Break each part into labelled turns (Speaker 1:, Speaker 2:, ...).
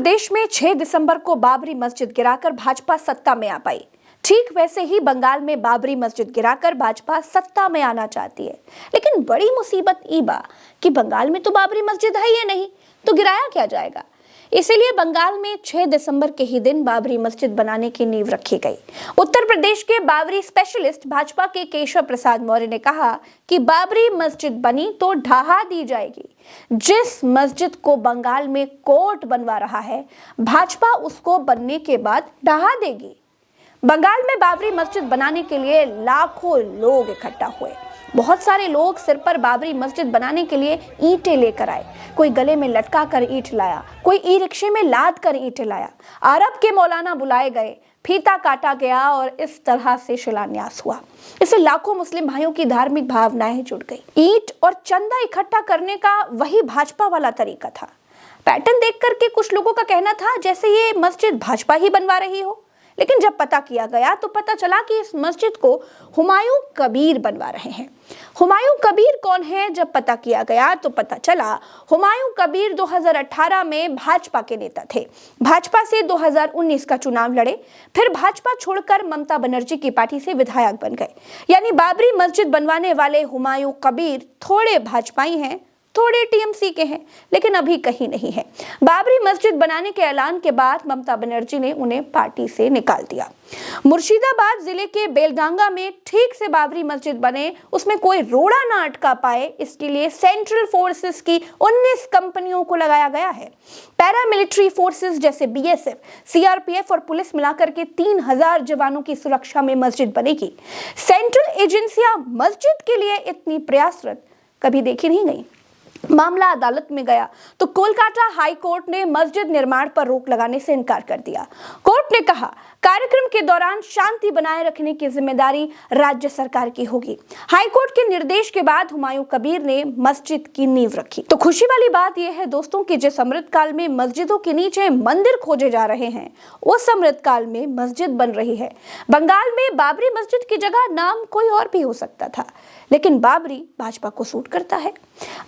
Speaker 1: प्रदेश में 6 दिसंबर को बाबरी मस्जिद गिराकर भाजपा सत्ता में आ पाई। ठीक वैसे ही बंगाल में बाबरी मस्जिद गिराकर भाजपा सत्ता में आना चाहती है। लेकिन बड़ी मुसीबत ई बा कि बंगाल में तो बाबरी मस्जिद है ही नहीं, तो गिराया क्या जाएगा। इसीलिए बंगाल में 6 दिसंबर के ही दिन बाबरी मस्जिद बनाने की नींव रखी गई। उत्तर प्रदेश के बाबरी स्पेशलिस्ट भाजपा के केशव प्रसाद मौर्य ने कहा कि बाबरी मस्जिद बनी तो ढहा दी जाएगी। जिस मस्जिद को बंगाल में कोर्ट बनवा रहा है, भाजपा उसको बनने के बाद ढहा देगी। बंगाल में बाबरी मस्जिद बनाने के लिए लाखों लोग इकट्ठा हुए। बहुत सारे लोग सिर पर बाबरी मस्जिद बनाने के लिए ईंटें लेकर आए। कोई गले में लटका कर ईंट लाया, कोई ई रिक्शे में लाद कर ईंटें लाया। अरब के मौलाना बुलाए गए, फीता काटा गया और इस तरह से शिलान्यास हुआ। इससे लाखों मुस्लिम भाइयों की धार्मिक भावनाएं जुड़ गई। ईंट और चंदा इकट्ठा करने का वही भाजपा वाला तरीका था। पैटर्न देख करके कुछ लोगों का कहना था जैसे ये मस्जिद भाजपा ही बनवा रही हो। लेकिन जब पता किया गया तो पता चला कि इस मस्जिद को हुमायूं कबीर बनवा रहे हैं। हुमायूं कबीर कौन है? जब पता किया गया तो पता चला हुमायूं कबीर 2018 में भाजपा के नेता थे। भाजपा से 2019 का चुनाव लड़े, फिर भाजपा छोड़कर ममता बनर्जी की पार्टी से विधायक बन गए। यानी बाबरी मस्जिद बनवाने वाले हुमायूं कबीर थोड़े भाजपाई हैं, थोड़े टीएमसी के हैं, लेकिन अभी कहीं नहीं है। बाबरी मस्जिद बनाने के ऐलान के बाद ममता बनर्जी ने उन्हें पार्टी से निकाल दिया। मुर्शिदाबाद जिले के बेलडांगा में ठीक से बाबरी मस्जिद बने, उसमें कोई रोड़ा ना अटका पाए, इसके लिए सेंट्रल फोर्सेस की 19 कंपनियों को लगाया गया है। पैरामिलिट्री फोर्सेस जैसे बीएसएफ, सीआरपीएफ और पुलिस मिलाकर के 3000 जवानों की सुरक्षा में मस्जिद बनेगी। सेंट्रल एजेंसियां मस्जिद के लिए इतनी प्रयासरत कभी देखी नहीं गई। मामला अदालत में गया तो कोलकाता हाई कोर्ट ने मस्जिद निर्माण पर रोक लगाने से इनकार कर दिया। कोर्ट ने कहा कार्यक्रम के दौरान शांति बनाए रखने की जिम्मेदारी राज्य सरकार की होगी। हाई कोर्ट के निर्देश के बाद हुमायूं कबीर ने मस्जिद की नींव रखी। तो खुशी वाली बात यह है दोस्तों कि जिस अमृतकाल में मस्जिदों के नीचे मंदिर खोजे जा रहे हैं, उस अमृतकाल में मस्जिद बन रही है। बंगाल में बाबरी मस्जिद की जगह नाम कोई और भी हो सकता था, लेकिन बाबरी भाजपा को सूट करता है।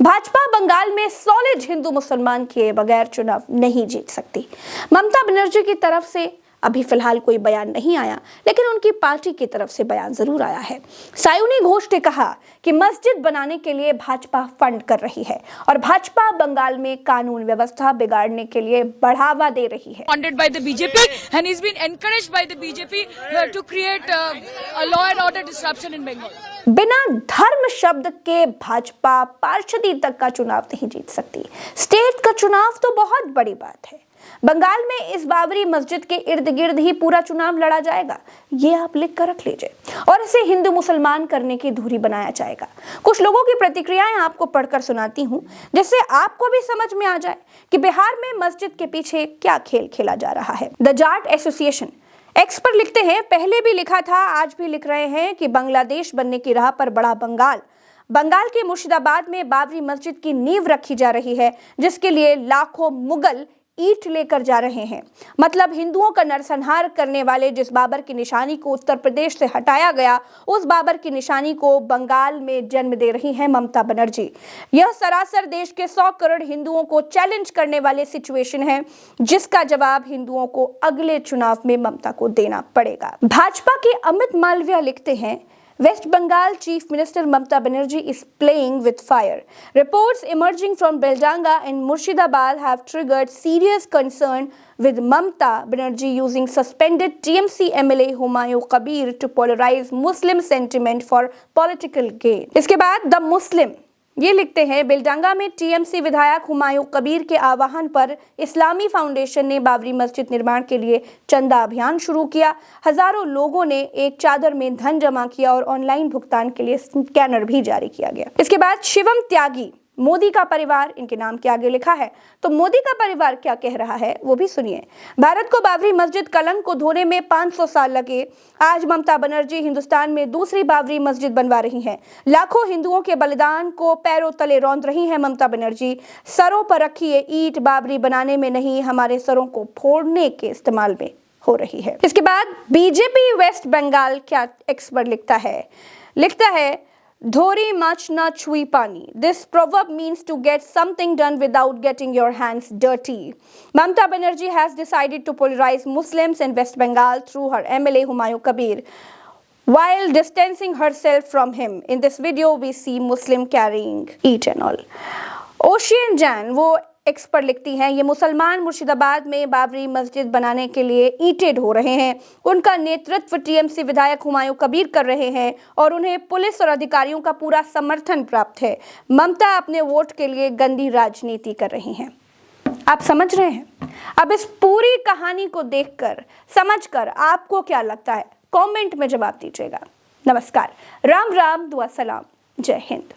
Speaker 1: भाजपा बंगाल में सॉलिड हिंदू मुसलमान किए बगैर चुनाव नहीं जीत सकती। ममता बनर्जी की तरफ से अभी फिलहाल कोई बयान नहीं आया, लेकिन उनकी पार्टी की तरफ से बयान जरूर आया है। सायुनी घोष ने कहा कि मस्जिद बनाने के लिए भाजपा फंड कर रही है और भाजपा बंगाल में कानून व्यवस्था बिगाड़ने के लिए बढ़ावा दे रही है।
Speaker 2: Funded by the BJP and he's been encouraged by the BJP to create a law and order disruption in Bengal.
Speaker 1: बिना धर्म शब्द के भाजपा पार्षदी तक का चुनाव नहीं जीत सकती। स्टेट का चुनाव तो बहुत बड़ी बात है। बंगाल में इस बाबरी मस्जिद के इर्द गिर्द ही पूरा चुनाव लड़ा जाएगा, ये आप लिख कर रख लीजिए, और इसे हिंदू मुसलमान करने की धुरी बनाया जाएगा। कुछ लोगों की प्रतिक्रियाएं आपको पढ़कर सुनाती हूं, जिससे आपको भी समझ में आ जाए कि बिहार में मस्जिद के पीछे क्या खेल खेला जा रहा है। द जाट एसोसिएशन एक्स पर लिखते हैं, पहले भी लिखा था, आज भी लिख रहे हैं कि बांग्लादेश बनने की राह पर बढ़ा बंगाल। बंगाल के मुर्शिदाबाद में बाबरी मस्जिद की नींव रखी जा रही है, जिसके लिए लाखों मुगल ईंट लेकर जा रहे हैं। मतलब हिंदुओं का नरसंहार करने वाले जिस बाबर की निशानी को उत्तर प्रदेश से हटाया गया, उस बाबर की निशानी को बंगाल में जन्म दे रही हैं ममता बनर्जी। यह सरासर देश के 100 करोड़ हिंदुओं को चैलेंज करने वाले सिचुएशन है, जिसका जवाब हिंदुओं को अगले चुनाव में ममता को देना पड़ेगा। भाजपा के अमित मालविया लिखते हैं, West Bengal Chief Minister Mamata Banerjee is playing with fire. Reports emerging from Beldanga and Murshidabad have triggered serious concern with Mamata Banerjee using suspended TMC MLA Humayun Kabir to polarize Muslim sentiment for political gain. इसके बाद the Muslim ये लिखते हैं, बेलडांगा में TMC विधायक हुमायूं कबीर के आह्वान पर इस्लामी फाउंडेशन ने बाबरी मस्जिद निर्माण के लिए चंदा अभियान शुरू किया। हजारों लोगों ने एक चादर में धन जमा किया और ऑनलाइन भुगतान के लिए स्कैनर भी जारी किया गया। इसके बाद शिवम त्यागी, मोदी का परिवार इनके नाम के आगे लिखा है, तो मोदी का परिवार क्या कह रहा है वो भी सुनिए। भारत को बाबरी मस्जिद कलंक को धोने में 500 साल लगे। आज ममता बनर्जी हिंदुस्तान में दूसरी बाबरी मस्जिद बनवा रही हैं। लाखों हिंदुओं के बलिदान को पैरों तले रौंद रही हैं ममता बनर्जी। सरों पर रखी ये ईंट बाबरी बनाने में नहीं, हमारे सरों को फोड़ने के इस्तेमाल में हो रही है। इसके बाद बीजेपी वेस्ट बंगाल क्या एक्सपर्ट लिखता है Dhori mach na chui pani. This proverb means to get something done without getting your hands dirty. Mamata Banerjee has decided to polarize Muslims in West Bengal through her MLA Humayun Kabir, while distancing herself from him. In this video, we see Muslim carrying each and all. Ocean Jain वो x पर लिखती हैं, ये मुसलमान मुर्शिदाबाद में बाबरी मस्जिद बनाने के लिए ईंटें ढो रहे हैं। उनका नेतृत्व टीएमसी विधायक हुमायूं कबीर कर रहे हैं और उन्हें पुलिस और अधिकारियों का पूरा समर्थन प्राप्त है। ममता अपने वोट के लिए गंदी राजनीति कर रही हैं। आप समझ रहे हैं? अब इस पूरी कहानी को देखकर, समझकर आपको क्या लगता है? कमेंट में जवाब दीजिएगा। नमस्कार, राम राम, दुआ सलाम, जय हिंद।